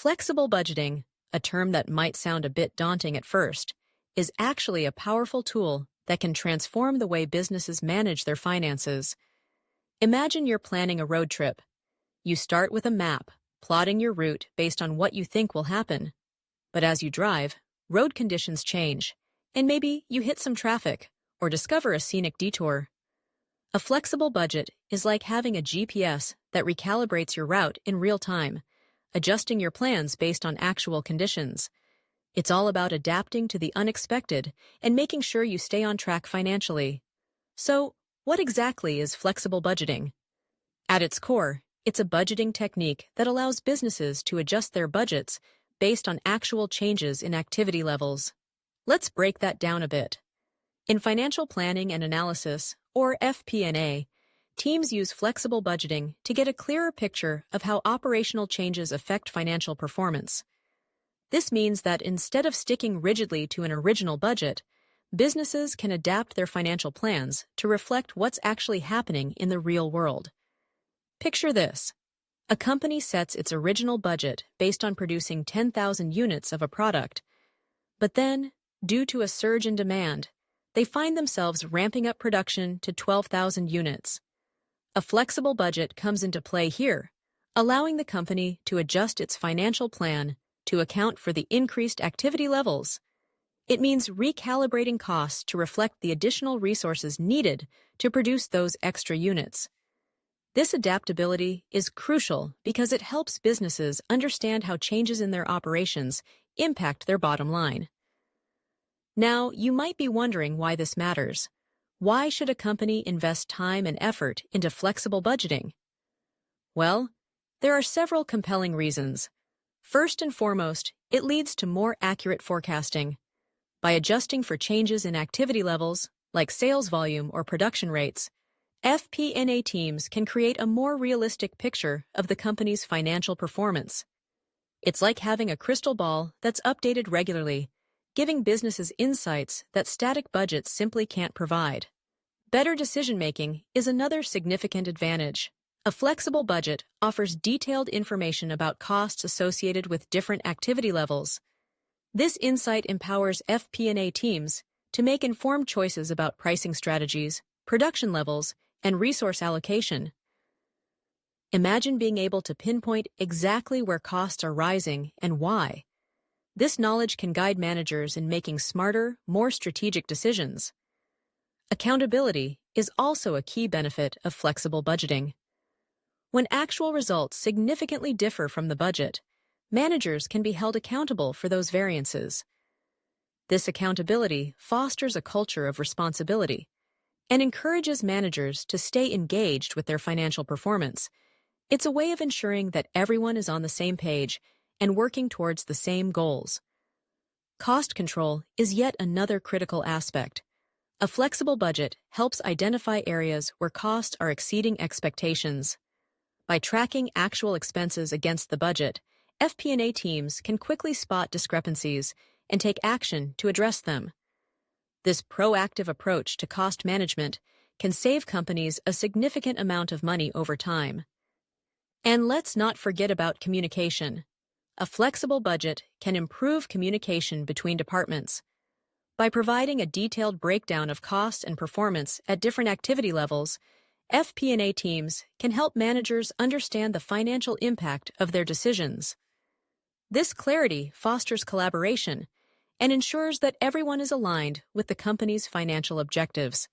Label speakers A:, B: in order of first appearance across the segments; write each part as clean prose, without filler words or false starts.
A: Flexible budgeting, a term that might sound a bit daunting at first, is actually a powerful tool that can transform the way businesses manage their finances. Imagine you're planning a road trip. You start with a map, plotting your route based on what you think will happen. But as you drive, road conditions change, and maybe you hit some traffic or discover a scenic detour. A flexible budget is like having a GPS that recalibrates your route in real time, adjusting your plans based on actual conditions. It's all about adapting to the unexpected and making sure you stay on track financially. So, what exactly is flexible budgeting? At its core, it's a budgeting technique that allows businesses to adjust their budgets based on actual changes in activity levels. Let's break that down a bit. In financial planning and analysis, or FP&A, teams use flexible budgeting to get a clearer picture of how operational changes affect financial performance. This means that instead of sticking rigidly to an original budget, businesses can adapt their financial plans to reflect what's actually happening in the real world. Picture this. A company sets its original budget based on producing 10,000 units of a product. But then, due to a surge in demand, they find themselves ramping up production to 12,000 units. A flexible budget comes into play here, allowing the company to adjust its financial plan to account for the increased activity levels. It means recalibrating costs to reflect the additional resources needed to produce those extra units. This adaptability is crucial because it helps businesses understand how changes in their operations impact their bottom line. Now, you might be wondering why this matters. Why should a company invest time and effort into flexible budgeting? Well, there are several compelling reasons. First and foremost, it leads to more accurate forecasting. By adjusting for changes in activity levels, like sales volume or production rates, FP&A teams can create a more realistic picture of the company's financial performance. It's like having a crystal ball that's updated regularly, giving businesses insights that static budgets simply can't provide. Better decision-making is another significant advantage. A flexible budget offers detailed information about costs associated with different activity levels. This insight empowers FP&A teams to make informed choices about pricing strategies, production levels, and resource allocation. Imagine being able to pinpoint exactly where costs are rising and why. This knowledge can guide managers in making smarter, more strategic decisions. Accountability is also a key benefit of flexible budgeting. When actual results significantly differ from the budget, managers can be held accountable for those variances. This accountability fosters a culture of responsibility and encourages managers to stay engaged with their financial performance. It's a way of ensuring that everyone is on the same page and working towards the same goals. Cost control is yet another critical aspect. A flexible budget helps identify areas where costs are exceeding expectations. By tracking actual expenses against the budget, FP&A teams can quickly spot discrepancies and take action to address them. This proactive approach to cost management can save companies a significant amount of money over time. And let's not forget about communication. A flexible budget can improve communication between departments. By providing a detailed breakdown of costs and performance at different activity levels, FP&A teams can help managers understand the financial impact of their decisions. This clarity fosters collaboration and ensures that everyone is aligned with the company's financial objectives.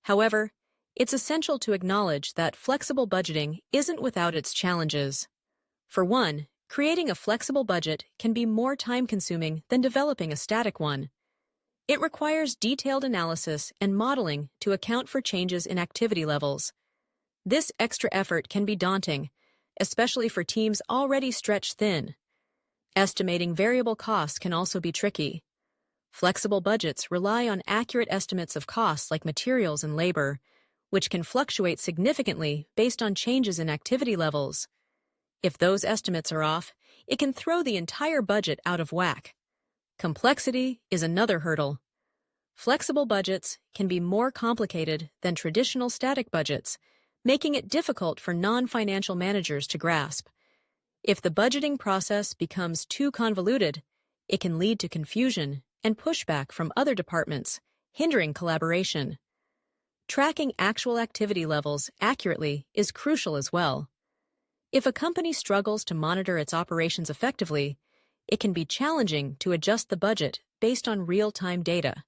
A: However, it's essential to acknowledge that flexible budgeting isn't without its challenges. For one, creating a flexible budget can be more time-consuming than developing a static one. It requires detailed analysis and modeling to account for changes in activity levels. This extra effort can be daunting, especially for teams already stretched thin. Estimating variable costs can also be tricky. Flexible budgets rely on accurate estimates of costs like materials and labor, which can fluctuate significantly based on changes in activity levels. If those estimates are off, it can throw the entire budget out of whack. Complexity is another hurdle. Flexible budgets can be more complicated than traditional static budgets, making it difficult for non-financial managers to grasp. If the budgeting process becomes too convoluted, it can lead to confusion and pushback from other departments, hindering collaboration. Tracking actual activity levels accurately is crucial as well. If a company struggles to monitor its operations effectively, it can be challenging to adjust the budget based on real-time data.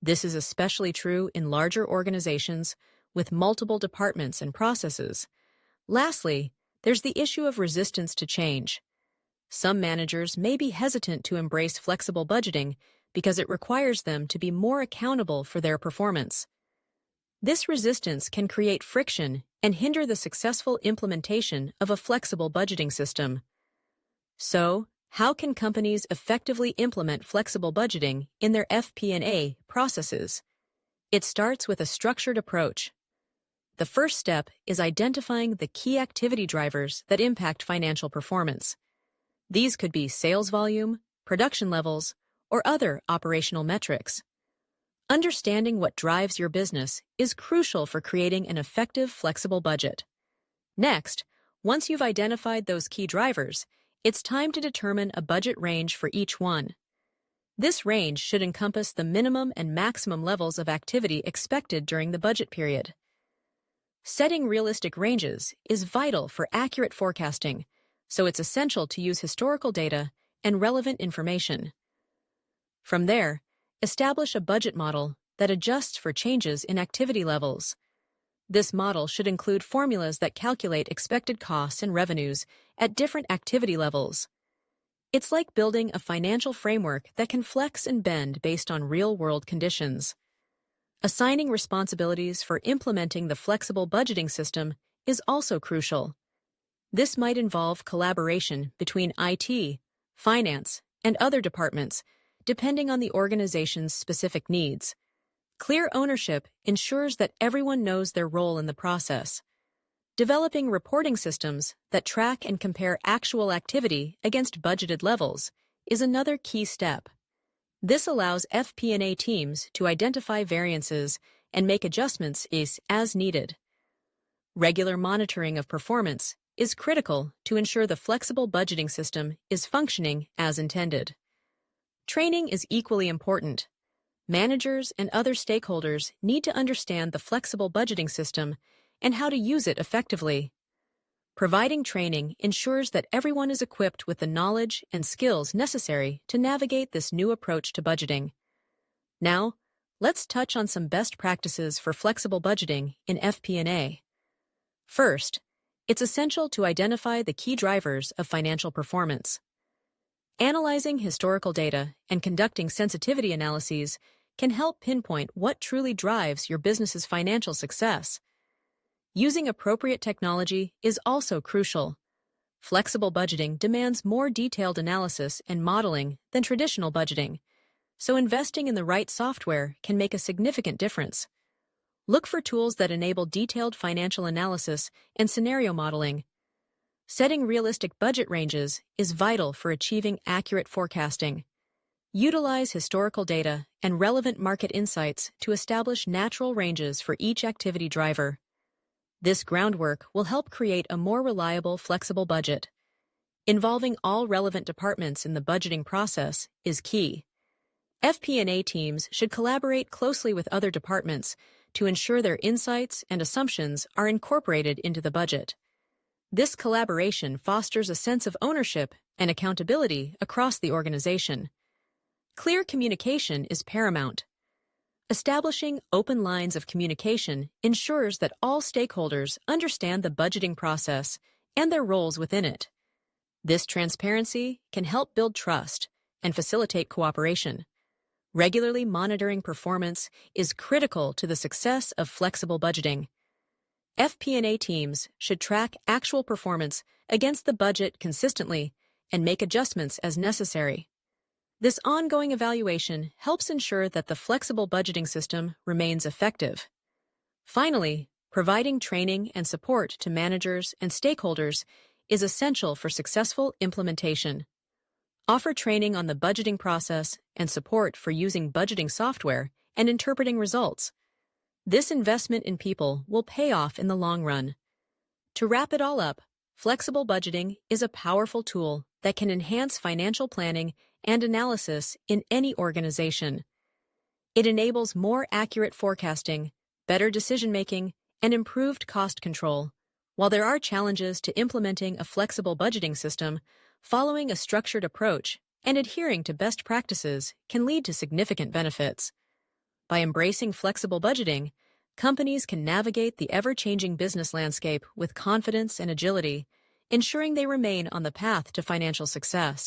A: This is especially true in larger organizations with multiple departments and processes. Lastly, there's the issue of resistance to change. Some managers may be hesitant to embrace flexible budgeting because it requires them to be more accountable for their performance. This resistance can create friction and hinder the successful implementation of a flexible budgeting system. So, how can companies effectively implement flexible budgeting in their FP&A processes? It starts with a structured approach. The first step is identifying the key activity drivers that impact financial performance. These could be sales volume, production levels, or other operational metrics. Understanding what drives your business is crucial for creating an effective, flexible budget. Next, once you've identified those key drivers, it's time to determine a budget range for each one. This range should encompass the minimum and maximum levels of activity expected during the budget period. Setting realistic ranges is vital for accurate forecasting, so it's essential to use historical data and relevant information. From there, establish a budget model that adjusts for changes in activity levels. This model should include formulas that calculate expected costs and revenues at different activity levels. It's like building a financial framework that can flex and bend based on real-world conditions. Assigning responsibilities for implementing the flexible budgeting system is also crucial. This might involve collaboration between IT, finance, and other departments, depending on the organization's specific needs. Clear ownership ensures that everyone knows their role in the process. Developing reporting systems that track and compare actual activity against budgeted levels is another key step. This allows FP&A teams to identify variances and make adjustments as needed. Regular monitoring of performance is critical to ensure the flexible budgeting system is functioning as intended. Training is equally important. Managers and other stakeholders need to understand the flexible budgeting system and how to use it effectively. Providing training ensures that everyone is equipped with the knowledge and skills necessary to navigate this new approach to budgeting. Now, let's touch on some best practices for flexible budgeting in FP&A. First, it's essential to identify the key drivers of financial performance. Analyzing historical data and conducting sensitivity analyses can help pinpoint what truly drives your business's financial success. Using appropriate technology is also crucial. Flexible budgeting demands more detailed analysis and modeling than traditional budgeting, so investing in the right software can make a significant difference. Look for tools that enable detailed financial analysis and scenario modeling. Setting realistic budget ranges is vital for achieving accurate forecasting. Utilize historical data and relevant market insights to establish natural ranges for each activity driver. This groundwork will help create a more reliable, flexible budget. Involving all relevant departments in the budgeting process is key. FP&A teams should collaborate closely with other departments to ensure their insights and assumptions are incorporated into the budget. This collaboration fosters a sense of ownership and accountability across the organization. Clear communication is paramount. Establishing open lines of communication ensures that all stakeholders understand the budgeting process and their roles within it. This transparency can help build trust and facilitate cooperation. Regularly monitoring performance is critical to the success of flexible budgeting. FP&A teams should track actual performance against the budget consistently and make adjustments as necessary. This ongoing evaluation helps ensure that the flexible budgeting system remains effective. Finally, providing training and support to managers and stakeholders is essential for successful implementation. Offer training on the budgeting process and support for using budgeting software and interpreting results. This investment in people will pay off in the long run. To wrap it all up, Flexible budgeting is a powerful tool that can enhance financial planning and analysis in any organization. It enables more accurate forecasting, better decision-making, and improved cost control. While there are challenges to implementing a flexible budgeting system, following a structured approach and adhering to best practices can lead to significant benefits. By embracing flexible budgeting, companies can navigate the ever-changing business landscape with confidence and agility, ensuring they remain on the path to financial success.